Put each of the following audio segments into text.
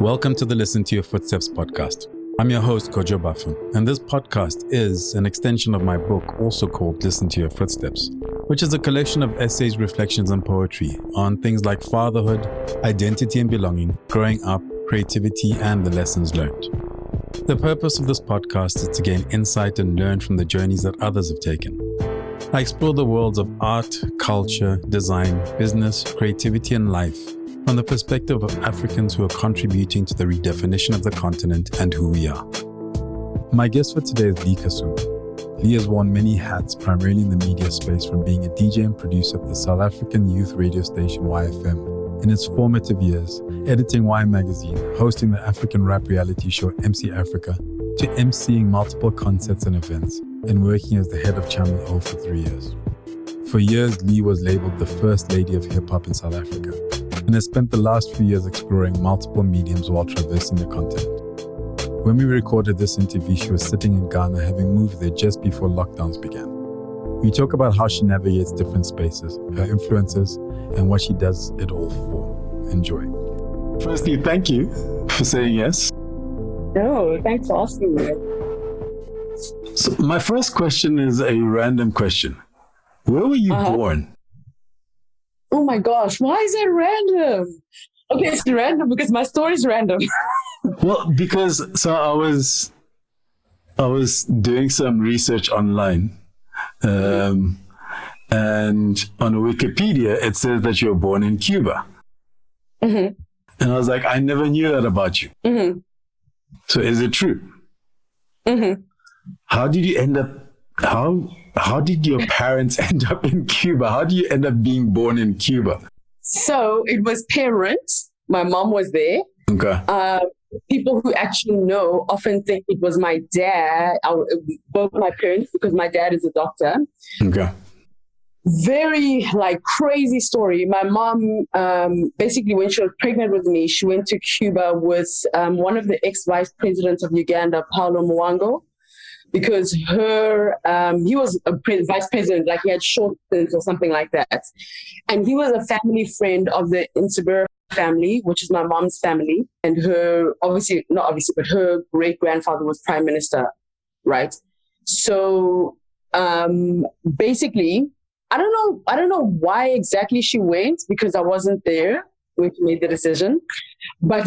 Welcome to the Listen to Your Footsteps podcast. I'm your host, Kojo Bafun, and this podcast is an extension of my book, also called Listen to Your Footsteps, which is a collection of essays, reflections, and poetry on things like fatherhood, identity and belonging, growing up, creativity, and the lessons learned. The purpose of this podcast is to gain insight and learn from the journeys that others have taken. I explore the worlds of art, culture, design, business, creativity, and life from the perspective of Africans who are contributing to the redefinition of the continent and who we are. My guest for today is Lee Kasumba. Lee has worn many hats, primarily in the media space, from being a DJ and producer of the South African youth radio station YFM in its formative years, editing Y Magazine, hosting the African rap reality show MC Africa, to emceeing multiple concerts and events, and working as the head of Channel O for 3 years. For years, Lee was labeled the first lady of hip-hop in South Africa, and has spent the last few years exploring multiple mediums while traversing the continent. When we recorded this interview, she was sitting in Ghana, having moved there just before lockdowns began. We talk about how she navigates different spaces, her influences, and what she does it all for. Enjoy. Firstly, thank you for saying yes. No, thanks for asking me. So my first question is a random question. Where were you born? Oh my gosh, why is it random? Okay, it's random because my story is random. Well, because I was doing some research online, and on Wikipedia it says that you were born in Cuba. Mm-hmm. And I was like, I never knew that about you. Mm-hmm. So is it true? Mm-hmm. How did you end up? How did your parents end up in Cuba? How do you end up being born in Cuba? So it was parents. My mom was there. Okay. People who actually know often think it was my dad, both my parents, because my dad is a doctor. Okay. Very crazy story. My mom, basically when she was pregnant with me, she went to Cuba with one of the ex-vice presidents of Uganda, Paulo Mwango, because he was a vice president, he had short stints or something like that. And he was a family friend of the Insabura family, which is my mom's family. And her, but her great-grandfather was prime minister, right? So basically, I don't know why exactly she went, because I wasn't there when she made the decision. But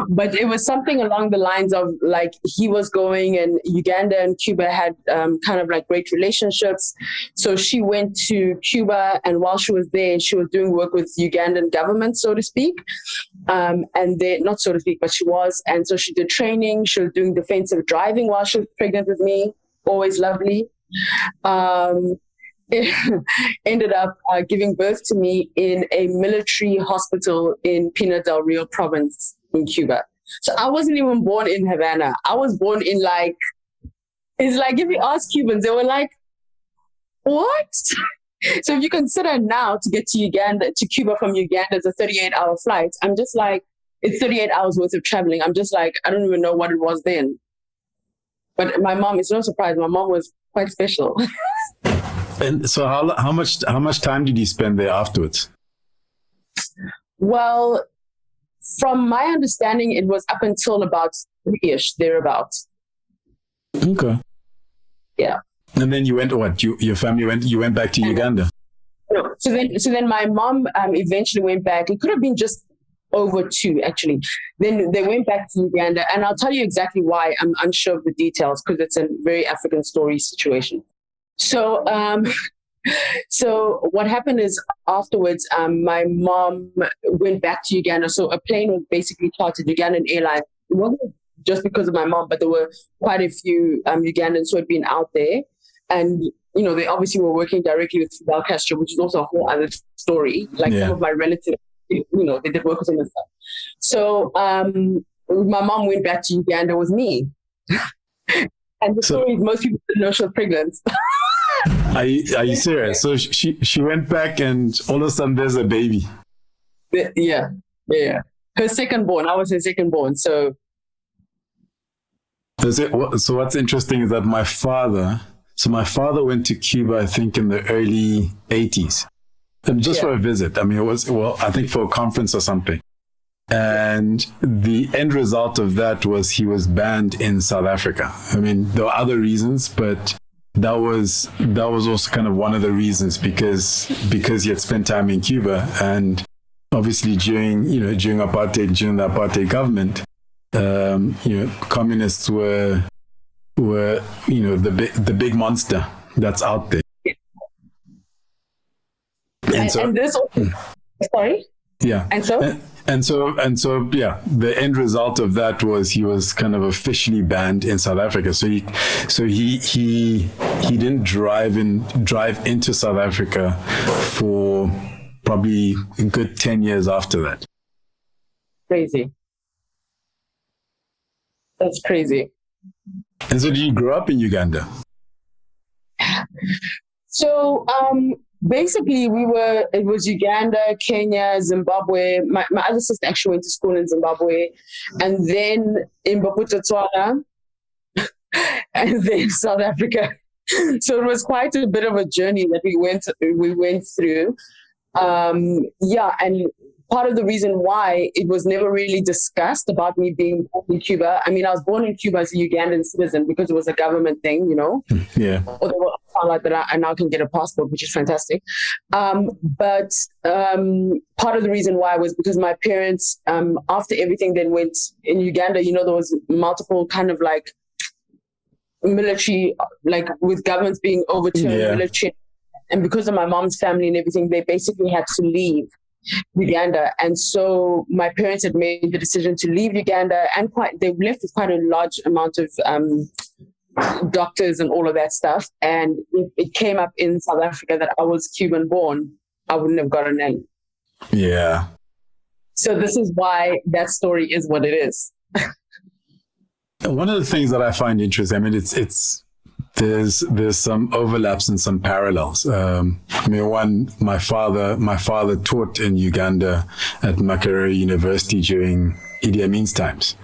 but it was something along the lines of he was going, and Uganda and Cuba had great relationships. So she went to Cuba, and while she was there, she was doing work with Ugandan government, so to speak. And they, not so to speak, but she was. And so she did training. She was doing defensive driving while she was pregnant with me. Always lovely. Ended up giving birth to me in a military hospital in Pinar del Rio province in Cuba. So I wasn't even born in Havana. I was born in it's like if you ask Cubans, they were like, what? So if you consider now to get to Cuba from Uganda, it's a 38-hour flight. I'm just like, it's 38 hours worth of traveling. I'm just like, I don't even know what it was then. But my mom, it's no surprise, my mom was quite special. And so how much time did you spend there afterwards? Well, from my understanding, it was up until about 3-ish, thereabouts. Okay. Yeah. And then you went your family went back to Uganda? No. So then my mom eventually went back. It could have been just over 2, actually. Then they went back to Uganda, and I'll tell you exactly why. I'm unsure of the details because it's a very African story situation. So, so what happened is afterwards, my mom went back to Uganda. So a plane was basically chartered, Ugandan Airlines. It wasn't just because of my mom, but there were quite a few Ugandans who had been out there. And, they obviously were working directly with Fidel Castro, which is also a whole other story. Some of my relatives, they did work with him and stuff. So my mom went back to Uganda with me. And the story is most people didn't know she was pregnant. Are you serious? So she went back, and all of a sudden there's a baby. Yeah. Her second born. I was her second born. So what's interesting is that my father went to Cuba, I think in the early 80s, just for a visit. I mean, it was, I think for a conference or something. And the end result of that was he was banned in South Africa. I mean, there were other reasons, but that was also kind of one of the reasons, because he had spent time in Cuba, and obviously during the apartheid government, communists were the big monster that's out there. And this, sorry? Yeah. And so, yeah, the end result of that was he was kind of officially banned in South Africa. So he didn't drive into South Africa for probably a good 10 years after that. Crazy. That's crazy. And so did you grow up in Uganda? So, basically, it was Uganda, Kenya, Zimbabwe. My other sister actually went to school in Zimbabwe, and then in Botswana, and then South Africa. So it was quite a bit of a journey that we went through. And part of the reason why it was never really discussed about me being born in Cuba. I mean, I was born in Cuba as a Ugandan citizen because it was a government thing, Yeah. Although I found out that I now can get a passport, which is fantastic. But part of the reason why was because my parents, after everything then went in Uganda, there was multiple kind of like military, like with governments being overturned, military. And because of my mom's family and everything, they basically had to leave Uganda. And so my parents had made the decision to leave Uganda, and they left with quite a large amount of doctors and all of that stuff. And it came up in South Africa that I was Cuban born. I wouldn't have gotten in. Yeah. So this is why that story is what it is. One of the things that I find interesting, I mean, there's some overlaps and some parallels. My father taught in Uganda at Makerere University during Idi Amin's times,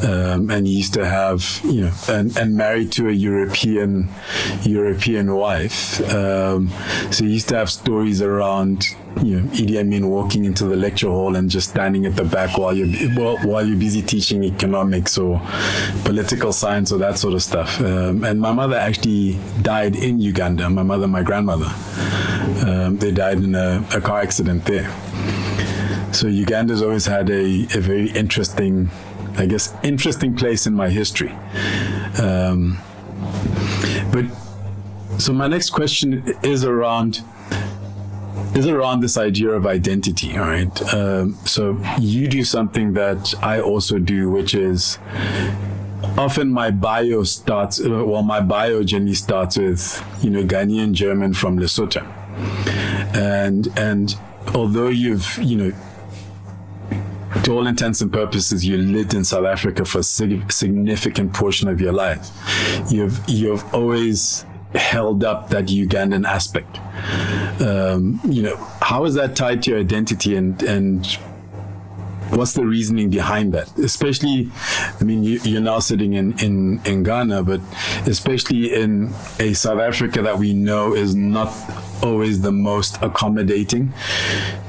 and he used to have, and married to a European wife. So he used to have stories around, Idi Amin walking into the lecture hall and just standing at the back while you're busy teaching economics or political science or that sort of stuff. And my mother actually died in Uganda. My grandmother, they died in a car accident there. So Uganda's always had a very interesting place in my history. But so my next question is around this idea of identity, all right? So you do something that I also do, which is often my bio generally starts with, Ghanaian German from Lesotho. And although you've, to all intents and purposes, you lived in South Africa for a significant portion of your life, you've always held up that Ugandan aspect. How is that tied to your identity, and what's the reasoning behind that? Especially, I mean, you're now sitting in Ghana, but especially in a South Africa that we know is not always the most accommodating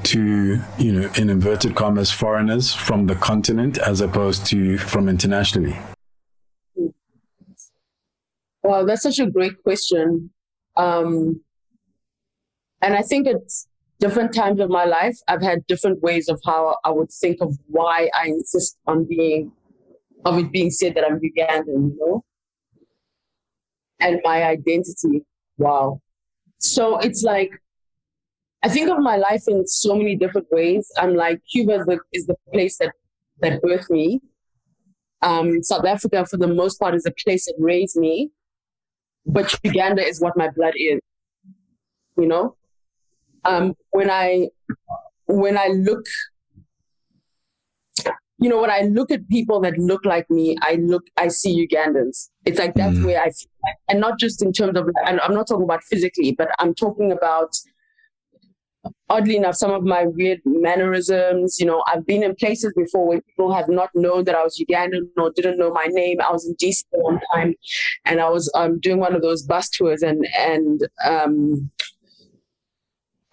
to, in inverted commas, foreigners from the continent as opposed to from internationally. Well, that's such a great question. And I think it's different times of my life. I've had different ways of how I would think of why I insist on it being said that I'm Ugandan, and my identity. Wow. So it's like, I think of my life in so many different ways. I'm like, Cuba is the place that birthed me. South Africa, for the most part, is the place that raised me. But Uganda is what my blood is, When I look, when I look at people that look like me, I see Ugandans. It's like, that's where I feel like, and not just in terms of, I'm not talking about physically, but I'm talking about, oddly enough, some of my weird mannerisms. I've been in places before where people have not known that I was Ugandan or didn't know my name. I was in DC one time, and I was doing one of those bus tours, and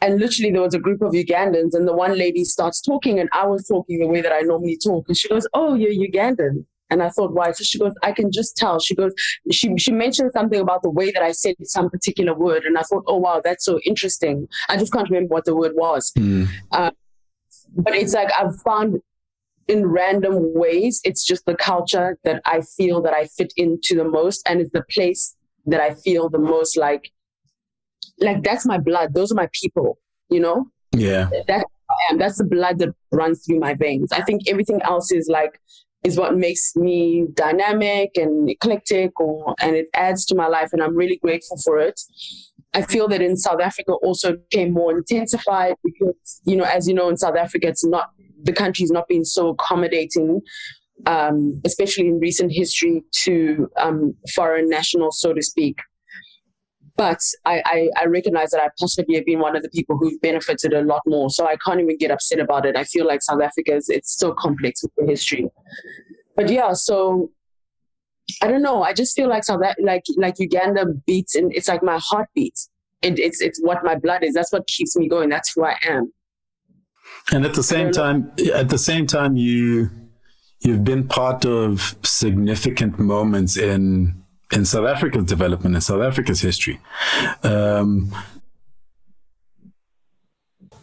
And literally there was a group of Ugandans, and the one lady starts talking, and I was talking the way that I normally talk. And she goes, "Oh, you're Ugandan." And I thought, why? So she goes, "I can just tell." She goes, she mentioned something about the way that I said some particular word. And I thought, oh, wow, that's so interesting. I just can't remember what the word was. But it's like I've found in random ways, it's just the culture that I feel that I fit into the most. And it's the place that I feel the most like that's my blood. Those are my people, you know? Yeah. That's who I am. That's the blood that runs through my veins. I think everything else is what makes me dynamic and eclectic, and it adds to my life, and I'm really grateful for it. I feel that in South Africa also became more intensified because, you know, as you know, in South Africa, the country's not been so accommodating, especially in recent history, to foreign nationals, so to speak. But I recognize that I possibly have been one of the people who've benefited a lot more. So I can't even get upset about it. I feel like South Africa it's so complex with the history. But yeah, so I don't know. I just feel like like Uganda beats, and it's like my heartbeat. It's what my blood is. That's what keeps me going. That's who I am. And at the same time, you've been part of significant moments in South Africa's development and South Africa's history. One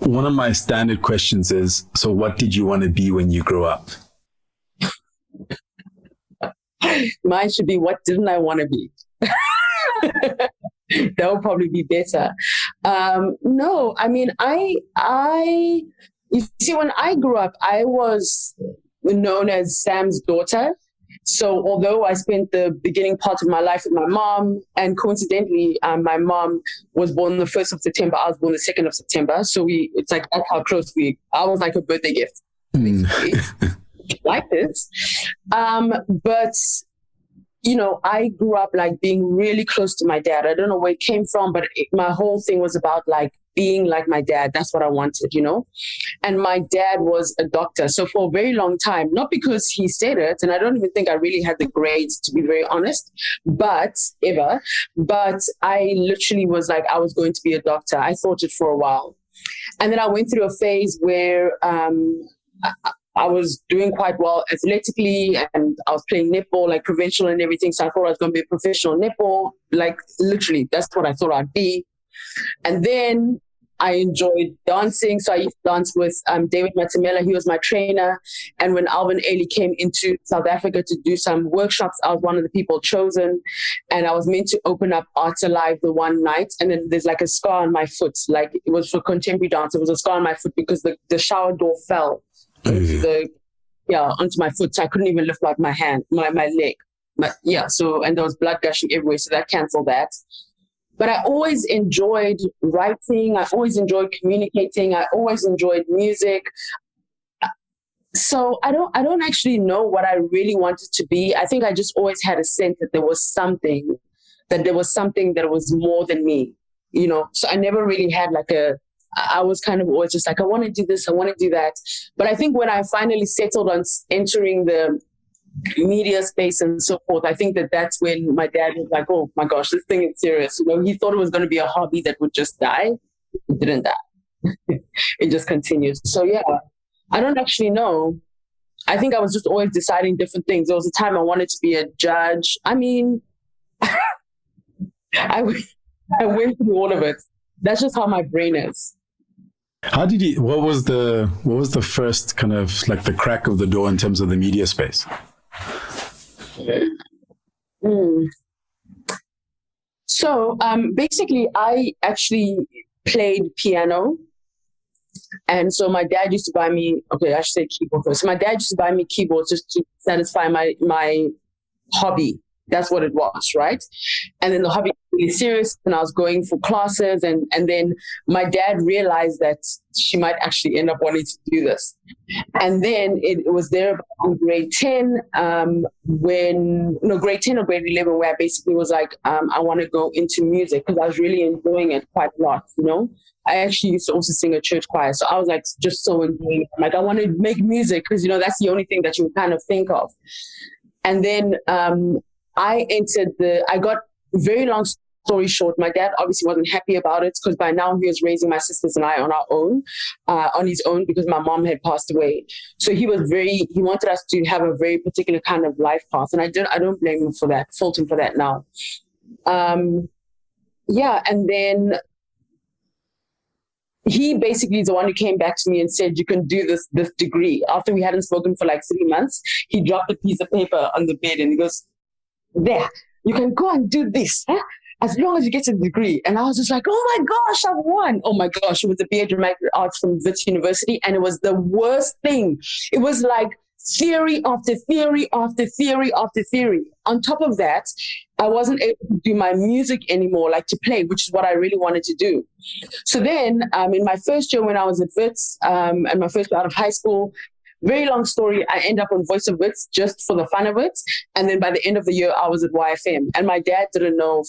of my standard questions is, so what did you want to be when you grow up? Mine should be, what didn't I want to be? That would probably be better. No, I mean, you see, when I grew up, I was known as Sam's daughter. So although I spent the beginning part of my life with my mom, and coincidentally, my mom was born the 1st of September, I was born the 2nd of September. So it's like, that's how close I was like a birthday gift, basically. Like this. But, you know, I grew up like being really close to my dad. I don't know where it came from, but my whole thing was about like being like my dad. That's what I wanted, you know? And my dad was a doctor. So for a very long time, not because he said it, and I don't even think I really had the grades, to be very honest, but I literally was like, I was going to be a doctor. I thought it for a while. And then I went through a phase where I was doing quite well athletically, and I was playing netball, like provincial and everything. So I thought I was going to be a professional netball. Like literally, that's what I thought I'd be. And then I enjoyed dancing. So I used to dance with David Matamela. He was my trainer. And when Alvin Ailey came into South Africa to do some workshops, I was one of the people chosen. And I was meant to open up Arts Alive the one night. And then there's like a scar on my foot. Like it was for contemporary dance. It was a scar on my foot because the shower door fell onto my foot. So I couldn't even lift like my hand, my leg. And there was blood gushing everywhere. So that canceled that. But I always enjoyed writing. I always enjoyed communicating. I always enjoyed music. So I don't actually know what I really wanted to be. I think I just always had a sense that there was something that was more than me, you know? So I never really had I was kind of always just like, I want to do this, I want to do that. But I think when I finally settled on entering the media space and so forth, I think that's when my dad was like, oh my gosh, this thing is serious. You know, he thought it was going to be a hobby that would just die. It didn't die. It just continues. So yeah, I don't actually know. I think I was just always deciding different things. There was a time I wanted to be a judge. I mean, I went through all of it. That's just how my brain is. What was the first kind of like the crack of the door in terms of the media space? So basically, I actually played piano. And so my dad used to buy me, I should say keyboard first. So my dad used to buy me keyboards just to satisfy my hobby. That's what it was, right? And then the hobby was really serious, and I was going for classes, and then my dad realized that she might actually end up wanting to do this. And then it was there in grade 10, grade 10 or grade 11, where I basically was like, I want to go into music because I was really enjoying it quite a lot, you know? I actually used to also sing a church choir. So I was like, just so enjoying it. Like, I want to make music because, you know, that's the only thing that you kind of think of. And then I got very long story short, my dad obviously wasn't happy about it because by now he was raising my sisters and I on our own, on his own, because my mom had passed away. So he wanted us to have a very particular kind of life path. And I don't blame him for that, fault him for that now. And then he basically is the one who came back to me and said, you can do this degree. After we hadn't spoken for like 3 months, he dropped a piece of paper on the bed and he goes, there, you can go and do this, as long as you get a degree. And I was just like, oh my gosh, I've won. Oh my gosh, it was a BA Dramatic Arts from Wits University, and it was the worst thing. It was like theory after theory after theory after theory. On top of that, I wasn't able to do my music anymore, like to play, which is what I really wanted to do. So then in my first year when I was at Wits, and my first year out of high school, very long story, I end up on Voice of Wits just for the fun of it. And then by the end of the year, I was at YFM. And my dad didn't know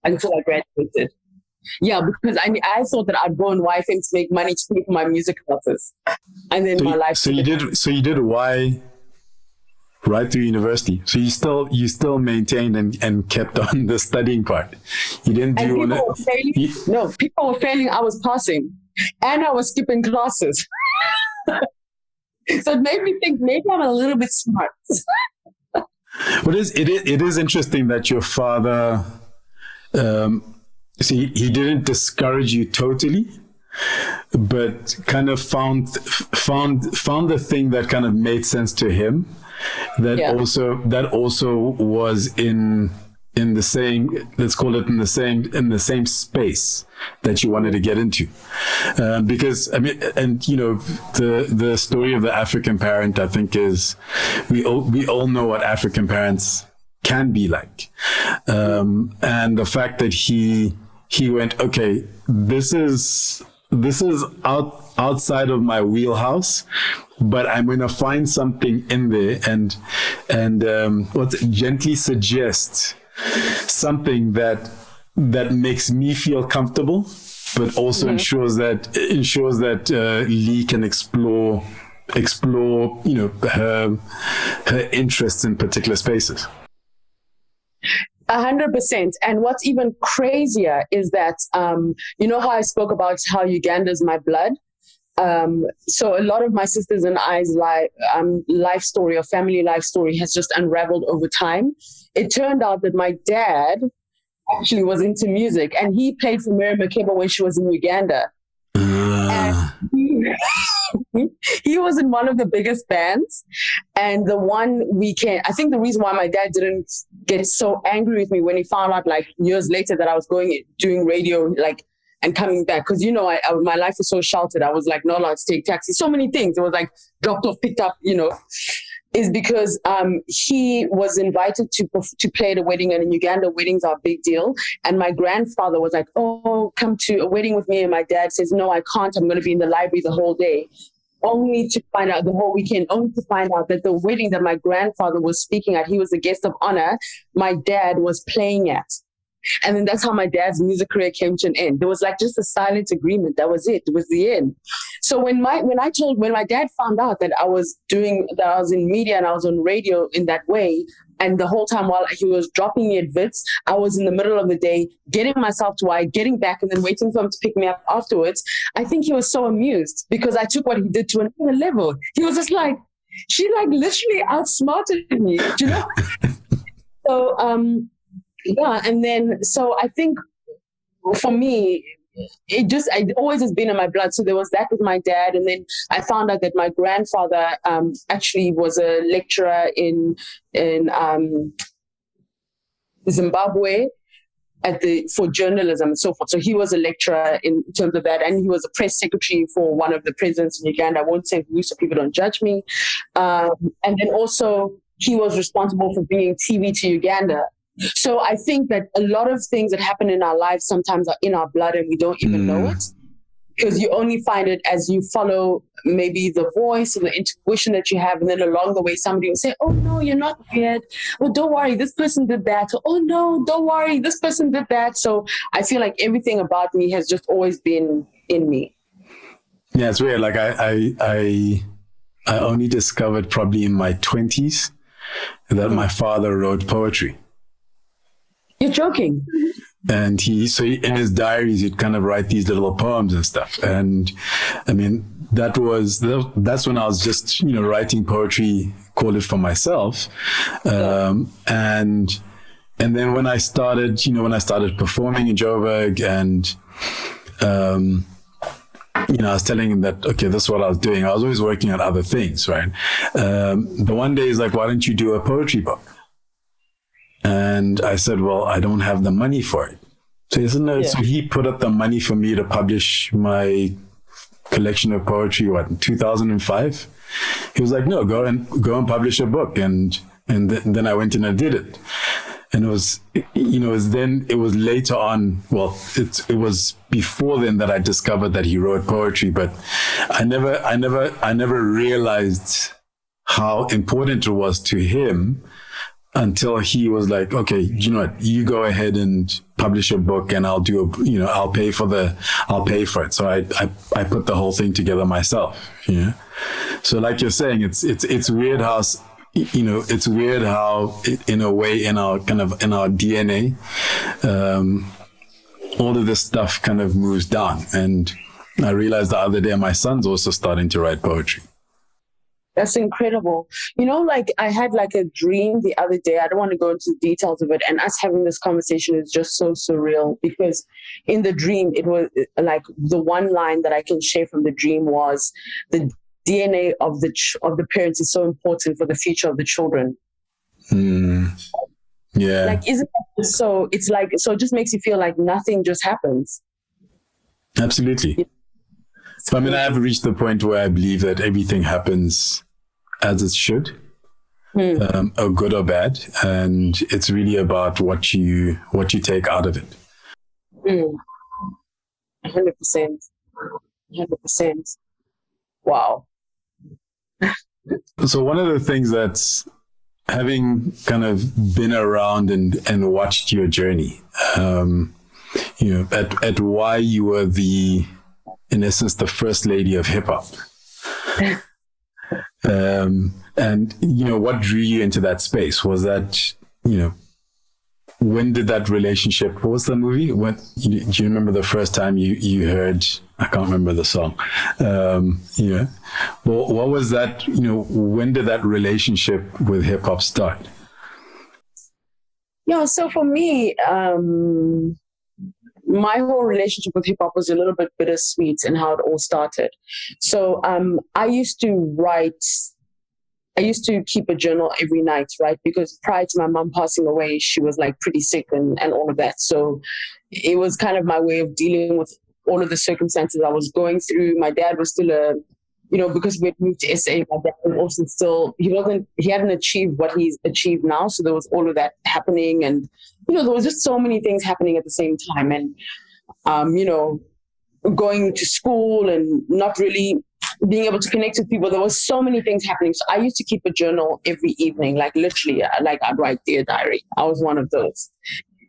until I graduated. Yeah, because I thought that I'd go on YFM to make money to pay for my music classes. And then my life... So you did Y right through university. So you still maintained and kept on the studying part. You didn't do... No, people were failing. I was passing. And I was skipping classes. So it made me think maybe I'm a little bit smart. But it is interesting that your father, he didn't discourage you totally, but kind of found the thing that kind of made sense to him. That also was in the same, let's call it in the same space that you wanted to get into, because I mean, and you know, the story of the African parent, I think, is we all know what African parents can be like, and the fact that he went, okay, this is outside of my wheelhouse, but I'm going to find something in there and gently suggest something that makes me feel comfortable, but also ensures that Lee can explore, you know, her interests in particular spaces. 100%. And what's even crazier is that, you know how I spoke about how Uganda is my blood? So a lot of my sisters and I's life story or family life story has just unraveled over time. It turned out that my dad actually was into music, and he played for Mary Makeba when she was in Uganda. And he was in one of the biggest bands. And the one weekend, I think the reason why my dad didn't get so angry with me when he found out like years later that I was doing radio, like, and coming back, because, you know, my life was so sheltered. I was like not allowed to take taxi. So many things. It was like dropped off, picked up, you know, is because he was invited to play at a wedding. And in Uganda, weddings are a big deal. And my grandfather was like, oh, come to a wedding with me. And my dad says, no, I can't. I'm going to be in the library the whole day. Only to find out the whole weekend, only to find out that the wedding that my grandfather was speaking at, he was the guest of honor, my dad was playing at. And then that's how my dad's music career came to an end. There was like just a silent agreement. That was it. It was the end. So when my dad found out that I was in media and I was on radio in that way, and the whole time while he was dropping me at Wits, I was in the middle of the day getting myself to Y, getting back, and then waiting for him to pick me up afterwards. I think he was so amused because I took what he did to another level. He was just like, she like literally outsmarted me, you know? So, yeah, and then, so I think for me, it always has been in my blood. So there was that with my dad. And then I found out that my grandfather actually was a lecturer in Zimbabwe for journalism and so forth. So he was a lecturer in terms of that. And he was a press secretary for one of the presidents in Uganda. I won't say who, so people don't judge me. And then also he was responsible for bringing TV to Uganda. So I think that a lot of things that happen in our lives sometimes are in our blood and we don't even know it, because you only find it as you follow maybe the voice or the intuition that you have. And then along the way, somebody will say, oh, no, you're not weird. Oh, don't worry, this person did that. Oh, no, don't worry, this person did that. So I feel like everything about me has just always been in me. Yeah, it's weird. Like I only discovered probably in my 20s that my father wrote poetry. You're joking. And in his diaries, he'd kind of write these little poems and stuff. And I mean, that's when I was just, writing poetry, call it for myself. And then when I started performing in Joburg, and, I was telling him that, okay, this is what I was doing. I was always working on other things, right? The one day he's like, why don't you do a poetry book? And I said, well, I don't have the money for it. So he said, no. Yeah. So he put up the money for me to publish my collection of poetry, in 2005? He was like, no, go and publish a book. And then I went and I did it. And it was later on, well, it was before then that I discovered that he wrote poetry, but I never realized how important it was to him until he was like, okay, you know what, you go ahead and publish a book and I'll pay for it. So I put the whole thing together myself, So like you're saying, it's weird how, it's weird how in a way in our DNA, all of this stuff kind of moves down. And I realized the other day my son's also starting to write poetry. That's incredible. I had a dream the other day. I don't want to go into the details of it. And us having this conversation is just so surreal, because in the dream, it was like the one line that I can share from the dream was the DNA of the parents is so important for the future of the children. Yeah. Isn't that so? It's so it just makes you feel like nothing just happens. Absolutely. So, I have reached the point where I believe that everything happens as it should, or good or bad, and it's really about what you take out of it. 100%. 100%. Wow. So one of the things that's, having kind of been around and watched your journey, at why you were in essence, the first lady of hip hop. And, what drew you into that space? Was that, when did that relationship, what was the movie? Do you remember the first time you heard, I can't remember the song. What was that, when did that relationship with hip hop start? Yeah, so for me, my whole relationship with hip hop was a little bit bittersweet in how it all started. So I used to keep a journal every night, right? Because prior to my mom passing away, she was pretty sick and all of that. So it was kind of my way of dealing with all of the circumstances I was going through. My dad was still because we had moved to SA, my dad was also still, he hadn't achieved what he's achieved now. So there was all of that happening. And, there was just so many things happening at the same time. And, going to school and not really being able to connect with people. There was so many things happening. So I used to keep a journal every evening, literally, I'd write Dear Diary. I was one of those.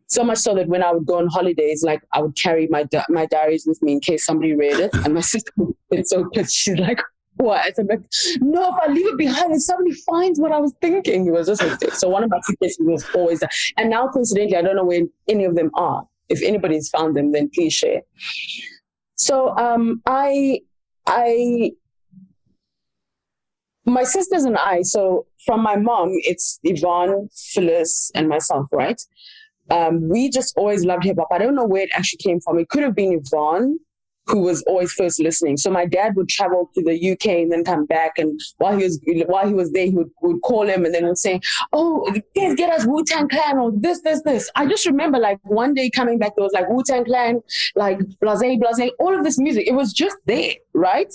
So much so that when I would go on holidays, I would carry my diaries with me in case somebody read it. And my sister would get so pissed. She's like, what? I'm like, no, if I leave it behind and somebody finds what I was thinking. It was just like this. So one of my suitcases was always that. And now, coincidentally, I don't know where any of them are. If anybody's found them, then please share. So my sisters and I, so from my mom, it's Yvonne, Phyllis, and myself, right? We just always loved hip hop. I don't know where it actually came from. It could have been Yvonne, who was always first listening. So my dad would travel to the UK and then come back. And while he was there, he would call him and then would say, oh, please get us Wu-Tang Clan or this. I just remember one day coming back, there was Wu-Tang Clan, Blase, all of this music. It was just there, right?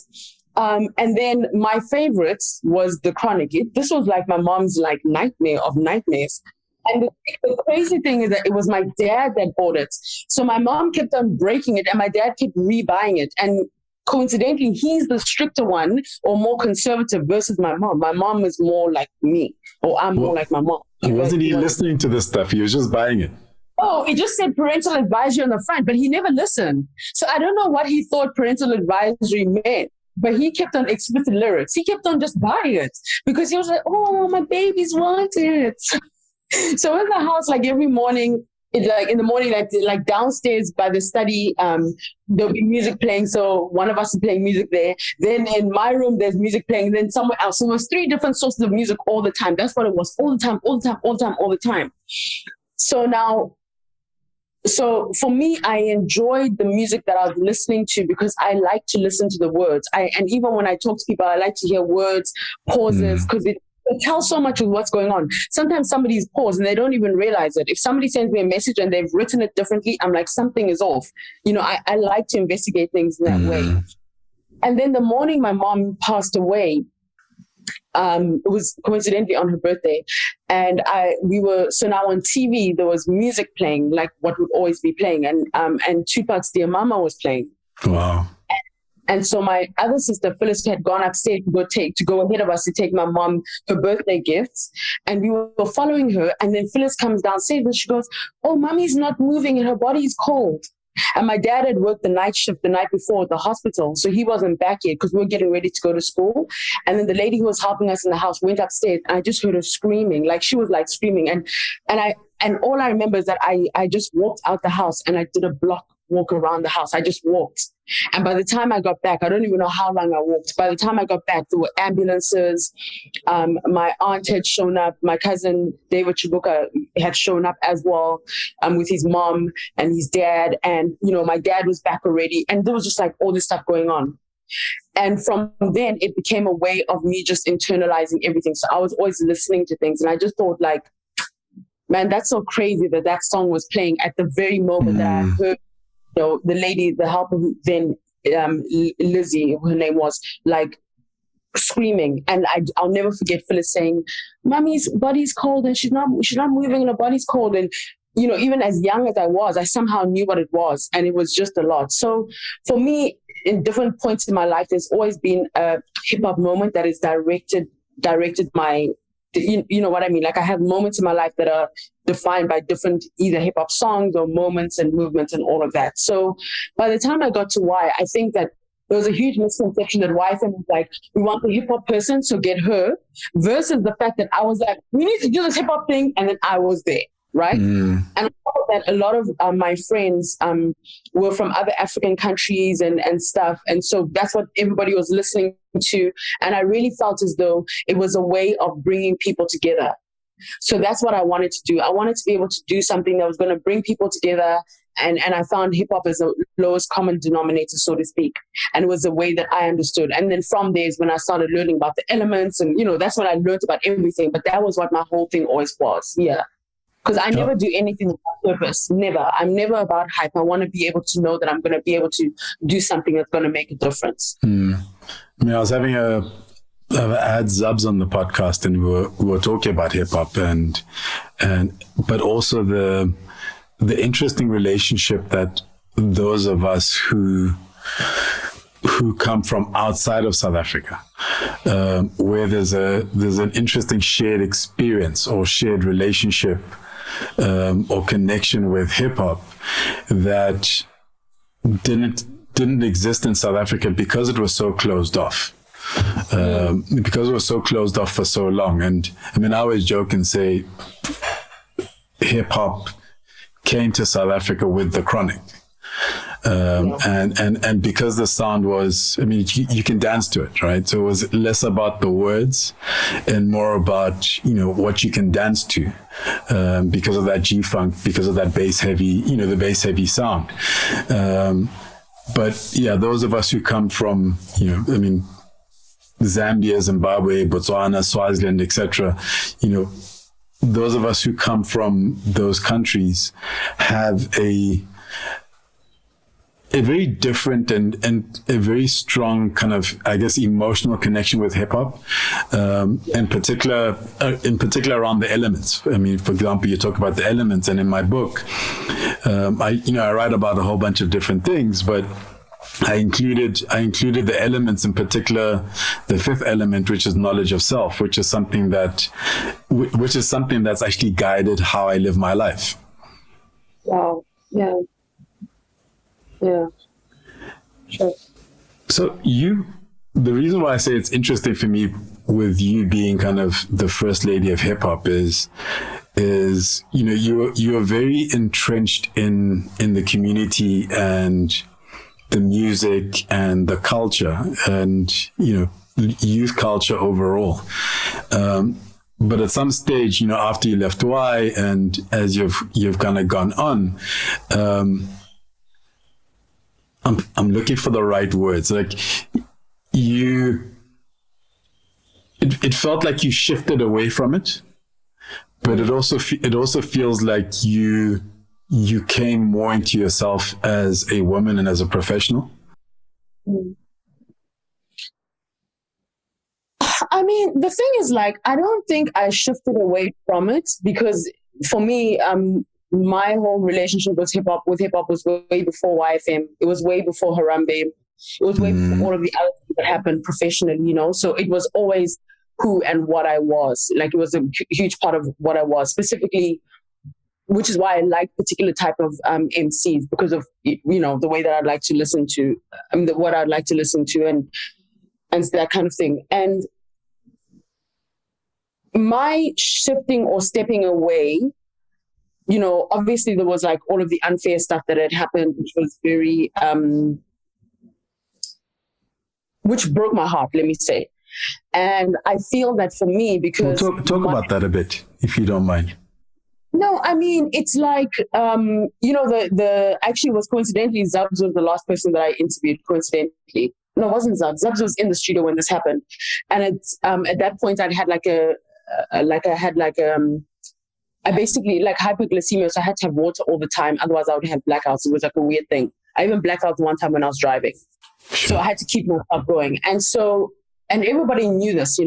And then my favorites was The Chronic. This was my mom's nightmare of nightmares. And the crazy thing is that it was my dad that bought it. So my mom kept on breaking it and my dad kept rebuying it. And coincidentally, he's the stricter one or more conservative versus my mom. My mom is more like me, or I'm more like my mom. Wasn't he listening to this stuff? He was just buying it. Oh, it just said parental advisory on the front, but he never listened. So I don't know what he thought parental advisory meant. But he kept on explicit lyrics. He kept on just buying it because he was like, oh, my babies want it. So in the house, every morning, it's like in the morning, like downstairs by the study, there'll be music playing. So one of us is playing music there. Then in my room, there's music playing. Then somewhere else. So it was 3 different sources of music all the time. That's what it was, all the time, all the time, all the time, all the time. So for me, I enjoyed the music that I was listening to because I like to listen to the words. And even when I talk to people, I like to hear words, pauses, because it tells so much of what's going on. Sometimes somebody's paused and they don't even realize it. If somebody sends me a message and they've written it differently, I'm like, something is off. I like to investigate things in that way. And then the morning my mom passed away, it was coincidentally on her birthday, and so now on TV there was music playing, like what would always be playing, and Tupac's Dear Mama was playing. Wow. And so my other sister Phyllis had gone upstairs to go ahead of us to take my mom her birthday gifts, and we were following her, and then Phyllis comes downstairs and she goes, "Oh, mommy's not moving and her body's cold." And my dad had worked the night shift the night before at the hospital, so he wasn't back yet because we were getting ready to go to school. And then the lady who was helping us in the house went upstairs, and I just heard her screaming, like she was like screaming. And all I remember is that I just walked out the house and I did a block walk around the house. I just walked. And by the time I got back, I don't even know how long I walked. By the time I got back, there were ambulances. My aunt had shown up. My cousin, David Chibuka, had shown up as well, with his mom and his dad. And, my dad was back already. And there was just like all this stuff going on. And from then, it became a way of me just internalizing everything. So I was always listening to things. And I just thought like, man, that's so crazy that song was playing at the very moment that I heard the lady, the helper, who then Lizzie, her name was, like screaming. And I'll never forget Phyllis saying, "Mommy's body's cold and she's not moving and her body's cold." And even as young as I was, I somehow knew what it was, and it was just a lot. So for me, in different points in my life, there's always been a hip hop moment that is directed my. You know what I mean? Like I have moments in my life that are defined by different either hip hop songs or moments and movements and all of that. So by the time I got to Y, I think that there was a huge misconception that YFM was like, we want the hip hop person, so get her, versus the fact that I was like, we need to do this hip hop thing, and then I was there, right? And on top of that, a lot of my friends were from other African countries and stuff, and so that's what everybody was listening to, and I really felt as though it was a way of bringing people together. So that's what I wanted to do. I wanted to be able to do something that was going to bring people together, and I found hip hop as the lowest common denominator, so to speak, and it was a way that I understood. And then from there is when I started learning about the elements, and that's when I learned about everything. But that was what my whole thing always was. Yeah. Because I never do anything without purpose. Never. I'm never about hype. I want to be able to know that I'm going to be able to do something that's going to make a difference. I mean, I was having I had Zubs on the podcast, and we were talking about hip hop but also the interesting relationship that those of us who come from outside of South Africa, where there's an interesting shared experience or shared relationship or connection with hip hop that didn't exist in South Africa because it was so closed off. Because it was so closed off for so long. And I mean, I always joke and say hip hop came to South Africa with the Chronic. And because the sound was, I mean, you can dance to it, right? So it was less about the words and more about, what you can dance to, because of that G-funk, because of that bass heavy, the bass heavy sound. But yeah, those of us who come from, Zambia, Zimbabwe, Botswana, Swaziland, etc., those of us who come from those countries have a very different and a very strong kind of, I guess, emotional connection with hip hop, in particular around the elements. I mean, for example, you talk about the elements, and in my book, I write about a whole bunch of different things, but I included the elements, in particular the fifth element, which is knowledge of self, which is something that's actually guided how I live my life. Wow. Yeah. Yeah. Sure. So the reason why I say it's interesting for me with you being kind of the first lady of hip hop is is, you are very entrenched in the community and the music and the culture and, youth culture overall. But at some stage, after you left Y and as you've kind of gone on, I'm looking for the right words. Like it felt like you shifted away from it, but it also feels like you came more into yourself as a woman and as a professional. I mean, the thing is, like, I don't think I shifted away from it, because for me, my whole relationship with hip hop was way before YFM. It was way before Harambe. It was way before all of the other things that happened professionally, So it was always who and what I was. Like, it was a huge part of what I was, specifically, which is why I like particular type of MCs, because of, the way that I'd like to listen to, what I'd like to listen to, and that kind of thing. And my shifting or stepping away, obviously there was like all of the unfair stuff that had happened, which was very, which broke my heart, let me say. And I feel that for me, because... Well, talk about that a bit, if you don't mind. No, I mean, it's like, actually was coincidentally, Zubs was the last person that I interviewed, coincidentally. No, it wasn't Zubs. Zubs was in the studio when this happened. And it's, at that point I'd had I basically like hypoglycemia, so I had to have water all the time. Otherwise I would have blackouts. It was like a weird thing. I even blacked out one time when I was driving. So I had to keep myself going. And everybody knew this,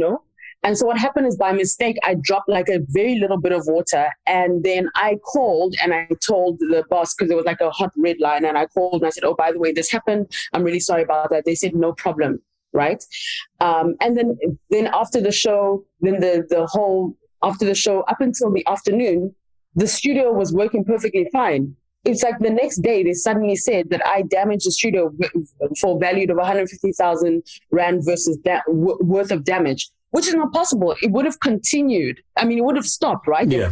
And so what happened is, by mistake, I dropped like a very little bit of water. And then I called and I told the boss, because it was like a hot red line. And I called and I said, oh, by the way, this happened. I'm really sorry about that. They said, no problem. Right. And then after the show, after the show, up until the afternoon, the studio was working perfectly fine. It's like the next day they suddenly said that I damaged the studio for valued of 150,000 Rand versus worth of damage, which is not possible. It would have continued. I mean, it would have stopped, right? Yeah.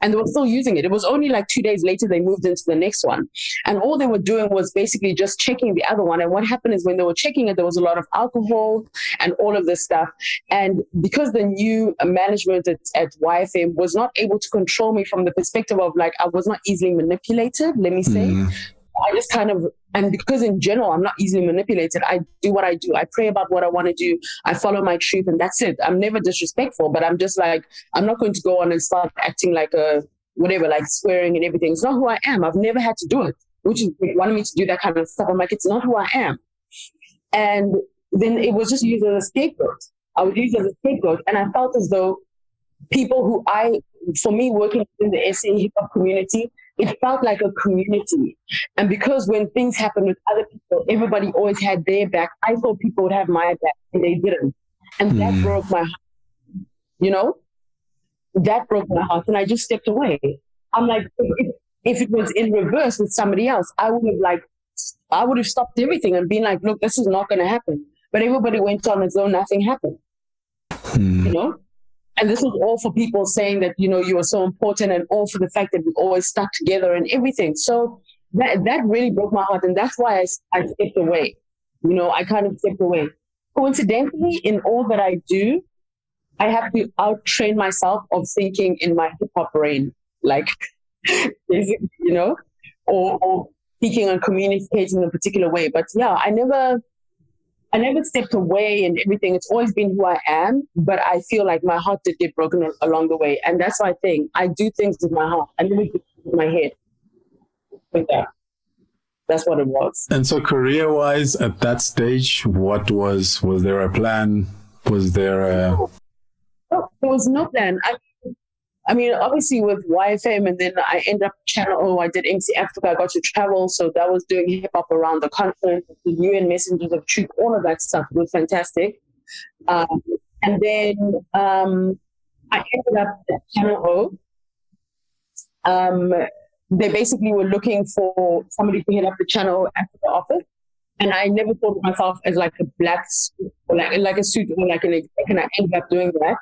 And they were still using it. It was only like 2 days later they moved into the next one. And all they were doing was basically just checking the other one. And what happened is, when they were checking it, there was a lot of alcohol and all of this stuff. And because the new management at YFM was not able to control me from the perspective of, like, I was not easily manipulated, let me say. I just kind of, and because in general, I'm not easily manipulated. I do what I do. I pray about what I want to do. I follow my truth, and that's it. I'm never disrespectful, but I'm just like, I'm not going to go on and start acting like like swearing and everything. It's not who I am. I've never had to do it, which is, they wanted me to do that kind of stuff. I'm like, it's not who I am. And then it was just used as a scapegoat. I was used as a scapegoat, and I felt as though people who for me, working in the SA hip hop community, it felt like a community. And because when things happen with other people, everybody always had their back. I thought people would have my back, and they didn't. And that broke my heart, That broke my heart, and I just stepped away. I'm like, if it was in reverse with somebody else, I would have stopped everything and been like, look, this is not going to happen. But everybody went on as though nothing happened, And this was all for people saying that, you were so important, and all for the fact that we always stuck together and everything. So that really broke my heart. And that's why I stepped away. I kind of stepped away. Coincidentally, in all that I do, I have to out-train myself of thinking in my hip-hop brain, like, basically, or speaking and communicating in a particular way. But yeah, I never stepped away and everything. It's always been who I am, but I feel like my heart did get broken along the way. And that's my thing. I do things with my heart. I never do things with my head. But yeah, that's what it was. And so career-wise, at that stage, what was there a plan? Was there a... No, there was no plan. I mean, obviously with YFM, and then I ended up Channel O. I did MC Africa. I got to travel, so that was doing hip hop around the continent, the UN Messengers of Truth, all of that stuff. It was fantastic. And then I ended up at Channel O. They basically were looking for somebody to head up the Channel Africa office, and I never thought of myself as like a black suit or like a suit or like an exec, and I ended up doing that.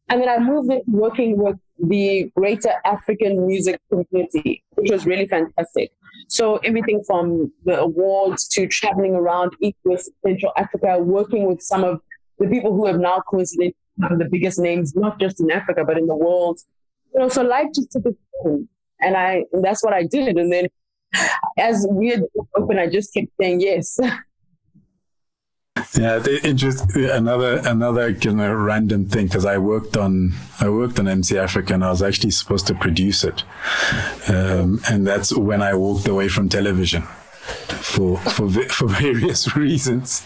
And then I moved into working with the Greater African Music Community, which was really fantastic. So everything from the awards to traveling around East, West, Central Africa, working with some of the people who have now coincidentally some of the biggest names, not just in Africa, but in the world. So life just took its own. And that's what I did. And then as we had opened, I just kept saying yes. Yeah, another kind of random thing, because I worked on MC Africa and I was actually supposed to produce it, and that's when I walked away from television for various reasons.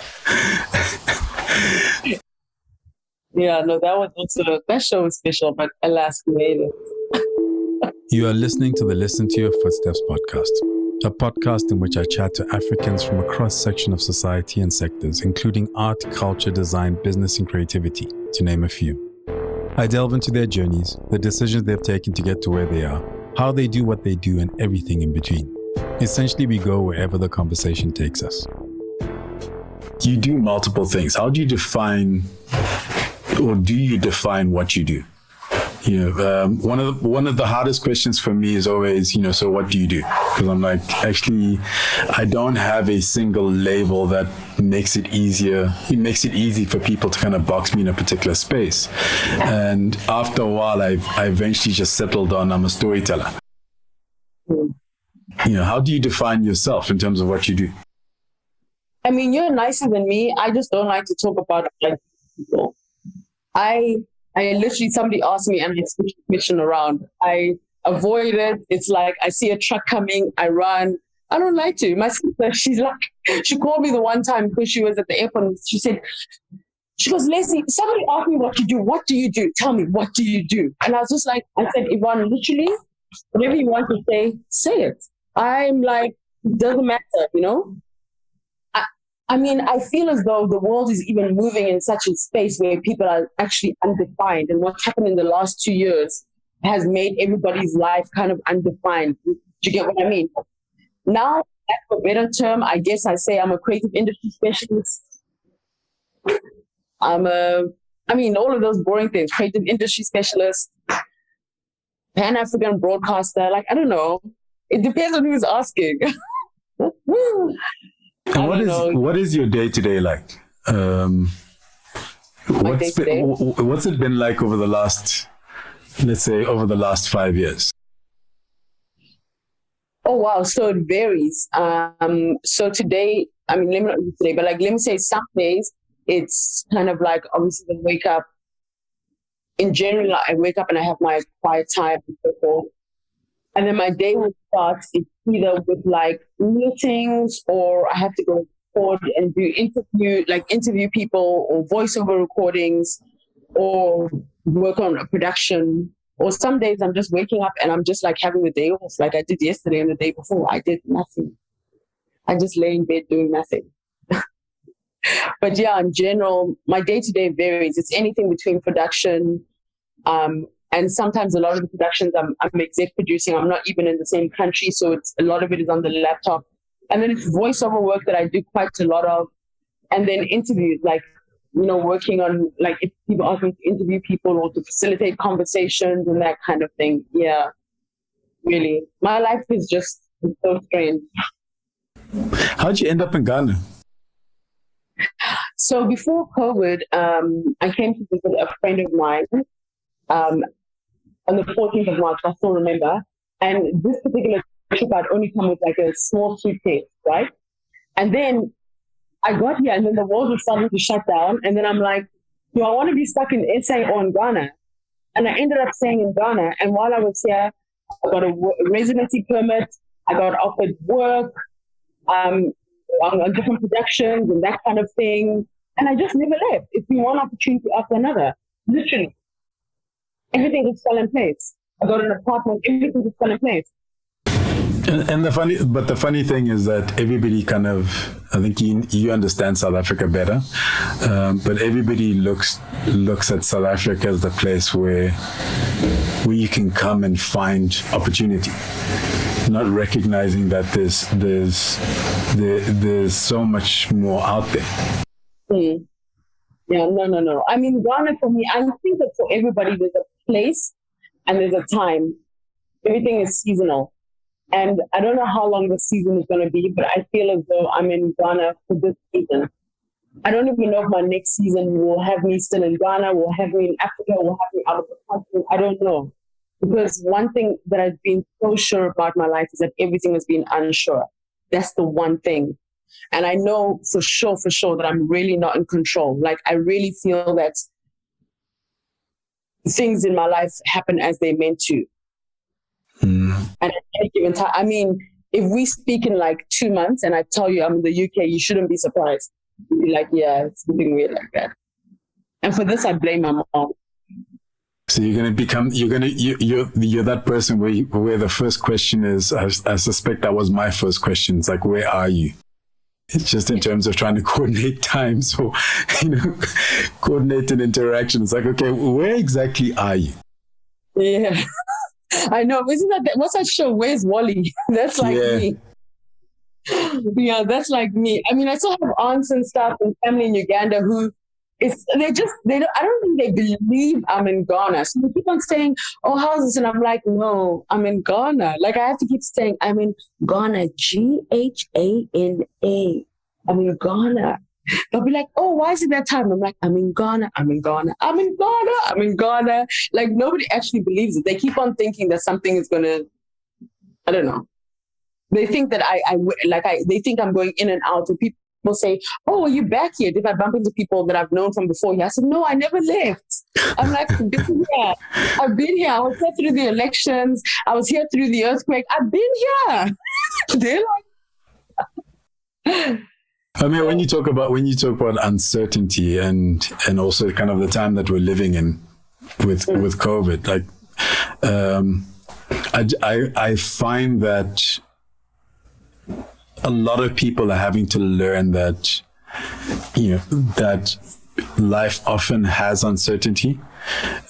Yeah, no, that show was special, but alas, we made it. You are listening to the Listen to Your Footsteps podcast, a podcast in which I chat to Africans from a cross-section of society and sectors, including art, culture, design, business, and creativity, to name a few. I delve into their journeys, the decisions they've taken to get to where they are, how they do what they do, and everything in between. Essentially, we go wherever the conversation takes us. You do multiple things. How do you define, or do you define what you do? One of the hardest questions for me is always, so what do you do? Because I'm like, actually, I don't have a single label that makes it easier. It makes it easy for people to kind of box me in a particular space. And after a while, I eventually just settled on I'm a storyteller. How do you define yourself in terms of what you do? I mean, you're nicer than me. I just don't like to talk about it like people. I literally, somebody asked me and I switched the question around. I avoid it. It's like I see a truck coming, I run. I don't like to. My sister, she called me the one time because she was at the airport and she goes, Leslie, somebody asked me what you do. What do you do? Tell me, what do you do? And I was just like, I said, Yvonne, literally, whatever you want to say it. I'm like, it doesn't matter, I mean, I feel as though the world is even moving in such a space where people are actually undefined. And what's happened in the last 2 years has made everybody's life kind of undefined. Do you get what I mean? Now, for a better term, I guess I say I'm a creative industry specialist. All of those boring things, creative industry specialist, Pan-African broadcaster, I don't know. It depends on who's asking. And what is your day-to-day like? What's it been like over the last 5 years? Oh, wow. So it varies. So today, let me not use today, but let me say some days it's kind of like, obviously I wake up. In general, I wake up and I have my quiet time and so forth. And then my day will start either with meetings, or I have to go record and do interview people, or voiceover recordings, or work on a production. Or some days I'm just waking up and I'm just having the day off, like I did yesterday and the day before. I did nothing. I just lay in bed doing nothing. But yeah, in general, my day-to-day varies. It's anything between production, and sometimes a lot of the productions I'm exec producing, I'm not even in the same country. So a lot of it is on the laptop. And then it's voiceover work that I do quite a lot of. And then interviews, working on, if people ask me to interview people or to facilitate conversations and that kind of thing. Yeah, really. My life is just so strange. How'd you end up in Ghana? So before COVID, I came to visit a friend of mine. On the 14th of March, I still remember. And this particular trip, I'd only come with a small suitcase, right? And then I got here and then the world was starting to shut down. And then I'm like, do I want to be stuck in SA or in Ghana? And I ended up staying in Ghana. And while I was here, I got a residency permit. I got offered work on different productions and that kind of thing. And I just never left. It's been one opportunity after another, literally. Everything just fell in place. I got an apartment, everything just fell in place. And the funny thing is that everybody kind of, I think you understand South Africa better, but everybody looks at South Africa as the place where you can come and find opportunity, not recognizing that there's so much more out there. Yeah, no. I mean, Ghana for me, I think that for everybody, there's a place and there's a time. Everything is seasonal. And I don't know how long the season is going to be, but I feel as though I'm in Ghana for this season. I don't even know if my next season will have me still in Ghana, will have me in Africa, will have me out of the country. I don't know. Because one thing that I've been so sure about my life is that everything has been unsure. That's the one thing. And I know for sure that I'm really not in control. Like, I really feel that things in my life happen as they're meant to. And at any given time, I mean, if we speak in like 2 months and I tell you I'm in the UK, you shouldn't be surprised. You'd be like, yeah, it's something weird like that. And for this, I blame my mom. So you're that person where the first question is, I suspect that was my first question. It's like, where are you? It's just in terms of trying to coordinate times or, coordinate an interaction. It's like, okay, where exactly are you? Yeah, I know. Isn't that, what's that show? Where's Wally? That's like me. Yeah, that's like me. I mean, I still have aunts and stuff and family in Uganda who I don't think they believe I'm in Ghana. So they keep on saying, oh, how's this? And I'm like, no, I'm in Ghana. Like, I have to keep saying, I'm in Ghana, Ghana. I'm in Ghana. They'll be like, oh, why is it that time? I'm like, I'm in Ghana. Like, nobody actually believes it. They keep on thinking that something is going to, I don't know. They think that they think I'm going in and out. And people say, oh, are you back here? If I bump into people that I've known from before here, I said, no, I never left. I'm like, I've been here. I was here through the elections. I was here through the earthquake. I've been here. They're like... I mean, when you talk about uncertainty and also kind of the time that we're living in with COVID, like, I find that a lot of people are having to learn that, that life often has uncertainty.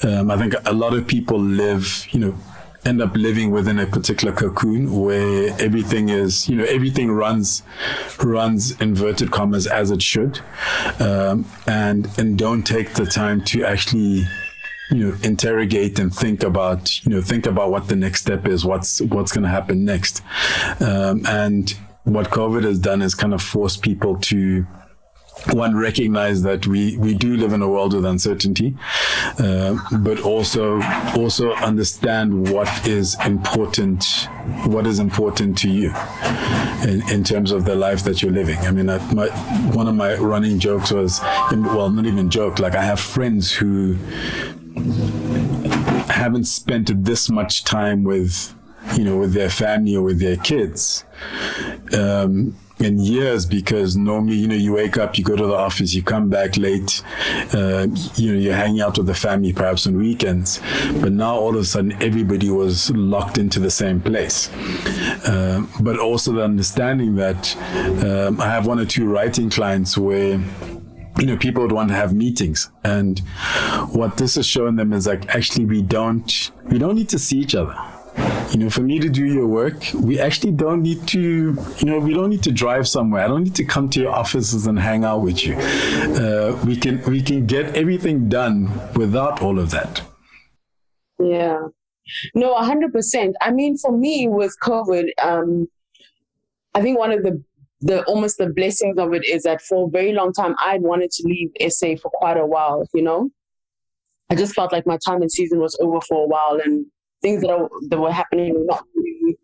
I think a lot of people end up living within a particular cocoon where everything is, everything runs inverted commas as it should, and don't take the time to actually, interrogate and think about what the next step is, what's going to happen next. And what COVID has done is kind of force people to, one, recognize that we do live in a world with uncertainty, but also understand what is important to you in terms of the life that you're living. I mean, one of my running jokes was, well, not even joke, like, I have friends who haven't spent this much time with their family or with their kids in years, because normally, you wake up, you go to the office, you come back late, you're hanging out with the family perhaps on weekends, but now all of a sudden everybody was locked into the same place. But also the understanding that I have one or two writing clients where people would want to have meetings, and what this has shown them is, like, actually we don't need to see each other. For me to do your work, we actually don't need to, we don't need to drive somewhere. I don't need to come to your offices and hang out with you. We can get everything done without all of that. Yeah. No, 100%. I mean, for me with COVID, I think one of the almost the blessings of it is that for a very long time, I'd wanted to leave SA for quite a while, I just felt like my time in season was over for a while, and things that were happening were not really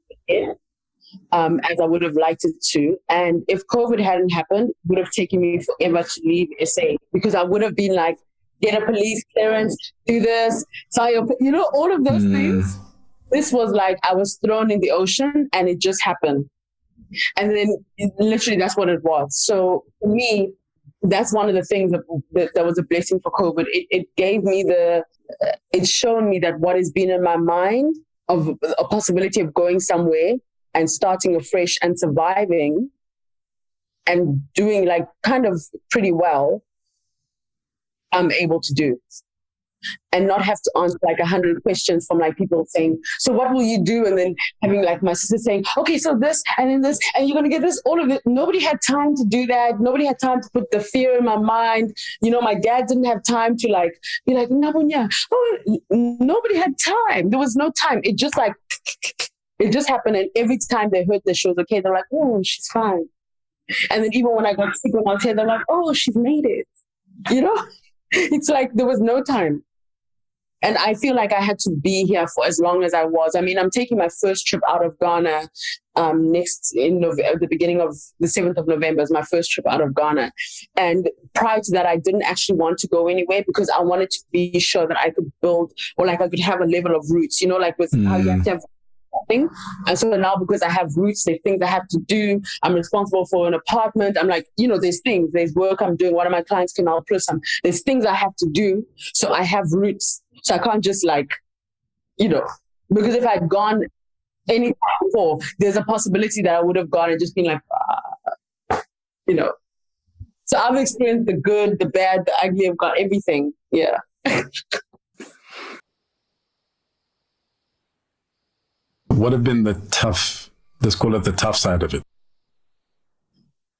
as I would have liked it to. And if COVID hadn't happened, it would have taken me forever to leave SA, because I would have been like, get a police clearance, do this, all of those things. This was like I was thrown in the ocean and it just happened. And then literally that's what it was. So for me, that's one of the things that was a blessing for COVID. It gave me it showed me that what has been in my mind of a possibility of going somewhere and starting afresh and surviving and doing like kind of pretty well, I'm able to do. and not have to answer like 100 questions from like people saying, so what will you do? And then having like my sister saying, okay, so this and then this, and you're going to get this, all of it. Nobody had time to do that. Nobody had time to put the fear in my mind. You know, my dad didn't have time to like be like, Nabunya. Oh, nobody had time. There was no time. It just like, it just happened. And every time they heard that she was okay, they're like, oh, she's fine. And then even when I got sick with my hair, they're like, oh, she's made it. You know, it's like there was no time. And I feel like I had to be here for as long as I was. I mean, I'm taking my first trip out of Ghana next in the beginning of the 7th of November is my first trip out of Ghana. And prior to that, I didn't actually want to go anywhere because I wanted to be sure that I could build or like I could have a level of roots, you know, like with how you have to have thing. And so now because I have roots, there's things I have to do. I'm responsible for an apartment. I'm like, you know, there's things, there's work I'm doing. One of my clients can help plus there's things I have to do. So I have roots. So I can't just like, you know, because if I'd gone any time before, there's a possibility that I would have gone and just been like, you know. So I've experienced the good, the bad, the ugly. I've got everything. Yeah. What have been the tough, let's call it the tough side of it?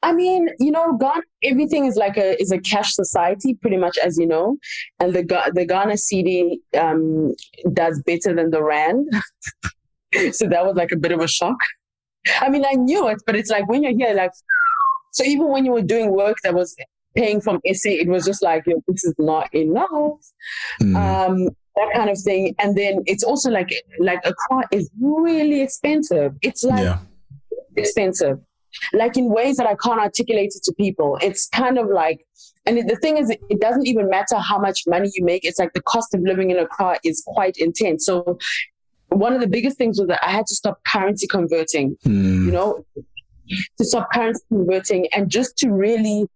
I mean, you know, Ghana, everything is like is a cash society, pretty much, as you know. And the Ghana CD does better than the Rand. So that was like a bit of a shock. I mean, I knew it, but it's like when you're here, like, so even when you were doing work that was paying from SA, it was just like, yo, this is not enough. That kind of thing. And then it's also like a car is really expensive. It's like expensive. Like in ways that I can't articulate it to people. It's kind of like, and the thing is, it doesn't even matter how much money you make. It's like the cost of living in a car is quite intense. So one of the biggest things was that I had to stop currency converting, you know, to stop currency converting and just to really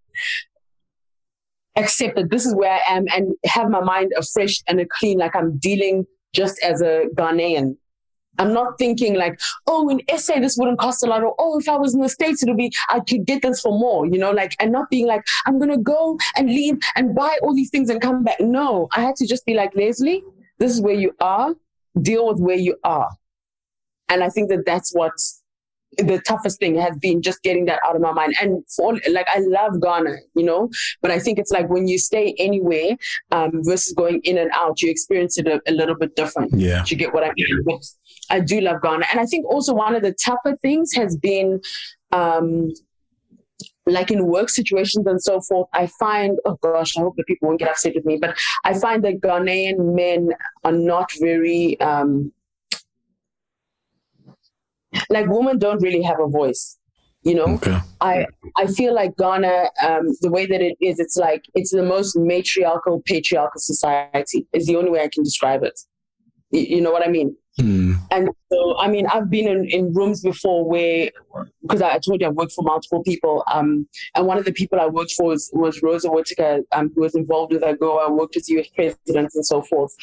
accept that this is where I am and have my mind afresh and clean, like I'm dealing just as a Ghanaian. I'm not thinking like, oh, in SA, this wouldn't cost a lot. Or, oh, if I was in the States, I could get this for more, you know, like, and not being like, I'm going to go and leave and buy all these things and come back. No, I had to just be like, Leslie, this is where you are. Deal with where you are. And I think that that's what's the toughest thing has been, just getting that out of my mind. And for like, I love Ghana, you know, but I think it's like when you stay anywhere versus going in and out, you experience it a little bit different. Yeah. You get what I mean? But I do love Ghana. And I think also one of the tougher things has been like in work situations and so forth, I find, oh gosh, I hope that people won't get upset with me, but I find that Ghanaian men are not very, like women don't really have a voice, you know? Okay. I feel like Ghana, the way that it is, it's like, it's the most matriarchal, patriarchal society is the only way I can describe it. You know what I mean? And so, I mean, I've been in rooms before where, because I told you I've worked for multiple people, and one of the people I worked for was Rosa Whittaker, who was involved with AGOA, worked with US presidents and so forth.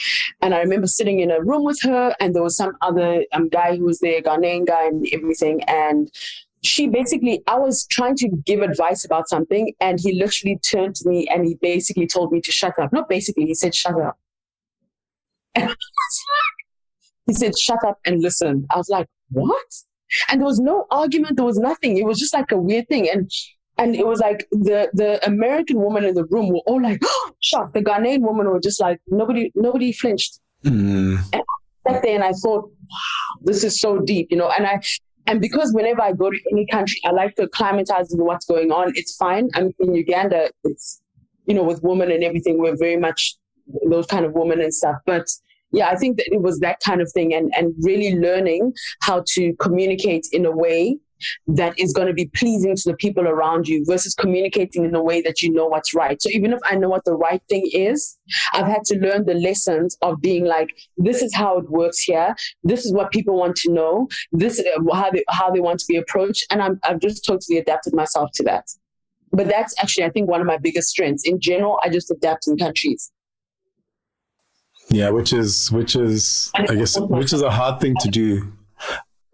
And I remember sitting in a room with her, and there was some other guy who was there, Ghanaian guy and everything, and she basically, I was trying to give advice about something, and he literally turned to me and he basically told me to shut up. Not basically, he said, shut up. And he said, shut up and listen. I was like, what? And there was no argument. There was nothing. It was just like a weird thing. And it was like the American women in the room were all like, oh, shocked. The Ghanaian women were just like, nobody flinched. And I sat there and I thought, wow, this is so deep, you know. And because whenever I go to any country, I like to acclimatize with what's going on. It's fine. I mean, in Uganda, it's, you know, with women and everything, we're very much those kind of women and stuff. But yeah, I think that it was that kind of thing and really learning how to communicate in a way that is going to be pleasing to the people around you versus communicating in a way that you know what's right. So even if I know what the right thing is, I've had to learn the lessons of being like, this is how it works here. This is what people want to know. This is how they want to be approached. And I've just totally adapted myself to that. But that's actually, I think, one of my biggest strengths. In general, I just adapt in countries. Yeah, which is I guess, which is a hard thing to do.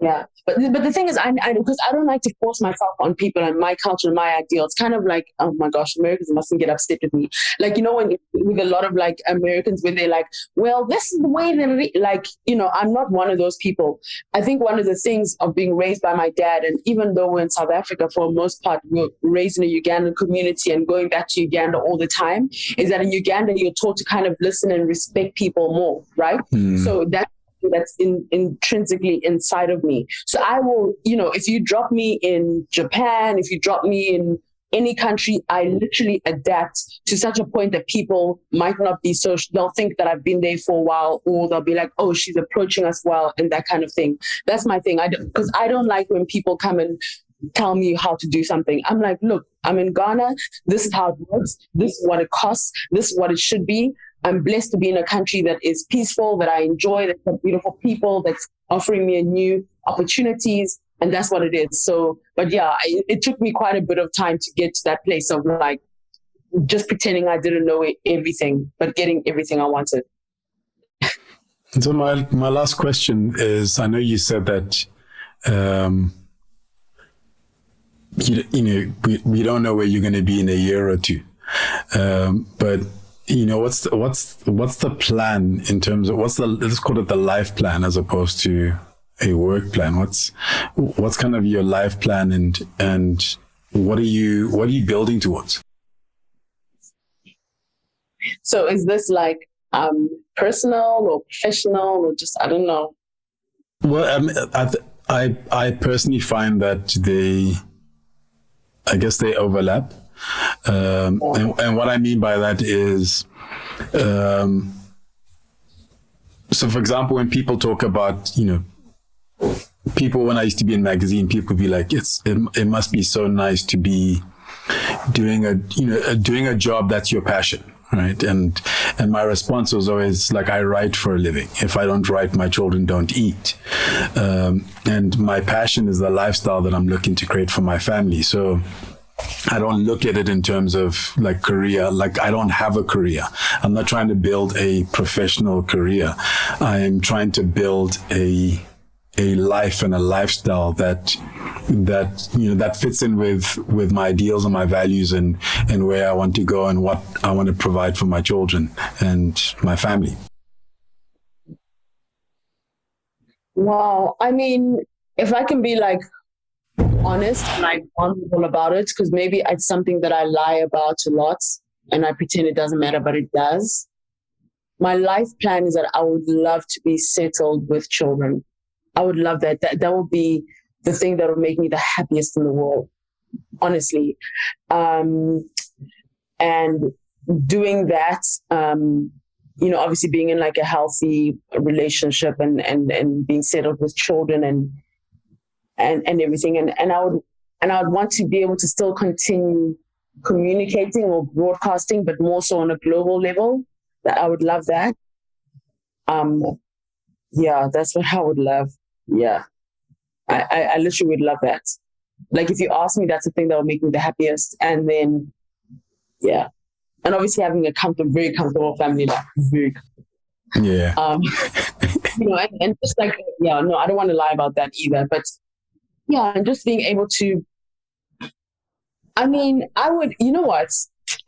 Yeah. But the thing is, I because I don't like to force myself on people and my culture and my ideal. It's kind of like, oh my gosh, Americans mustn't get upset with me. Like, you know, when with a lot of like Americans, when they're like, well, this is the way that like, you know, I'm not one of those people. I think one of the things of being raised by my dad, and even though we're in South Africa for the most part, we're raised in a Ugandan community and going back to Uganda all the time, is that in Uganda you're taught to kind of listen and respect people more, right? So that's intrinsically inside of me. So I will, you know, if you drop me in Japan, if you drop me in any country, I literally adapt to such a point that people might not be so, they'll think that I've been there for a while, or they'll be like, oh, she's approaching us well, and that kind of thing. That's my thing. Because I don't like when people come and tell me how to do something. I'm like, look, I'm in Ghana. This is how it works. This is what it costs. This is what it should be. I'm blessed to be in a country that is peaceful, that I enjoy, that's got beautiful people, that's offering me new opportunities. And that's what it is. So, but yeah, it took me quite a bit of time to get to that place of like, just pretending I didn't know everything, but getting everything I wanted. So my last question is, I know you said that, you know, we don't know where you're going to be in a year or two. But you know, what's the plan in terms of let's call it the life plan as opposed to a work plan? What's kind of your life plan, and what are you building towards? So is this like personal or professional, or just, I don't know? Well, I personally find that I guess they overlap. And what I mean by that is, so for example, when people talk about, you know, when I used to be in magazine, people would be like, it must be so nice to be doing a job that's your passion, right? And my response was always like, I write for a living. If I don't write, my children don't eat. And my passion is the lifestyle that I'm looking to create for my family. So I don't look at it in terms of like career. Like, I don't have a career. I'm not trying to build a professional career. I'm trying to build a life and a lifestyle that you know, that fits in with my ideals and my values and where I want to go and what I want to provide for my children and my family. Wow. I mean, if I can be like honest and like vulnerable about it, because maybe it's something that I lie about a lot and I pretend it doesn't matter, but it does. My life plan is that I would love to be settled with children. I would love that. That would be the thing that would make me the happiest in the world, honestly. And doing that, you know, obviously being in like a healthy relationship and being settled with children and everything. And I would want to be able to still continue communicating or broadcasting, but more so on a global level. That I would love that. Yeah, that's what I would love. Yeah. I literally would love that. Like, if you ask me, that's the thing that would make me the happiest. And then, yeah. And obviously having a very comfortable family life. Very comfortable. Yeah. You know, and just like, yeah, no, I don't want to lie about that either. But yeah, and just being able to, I mean, you know what?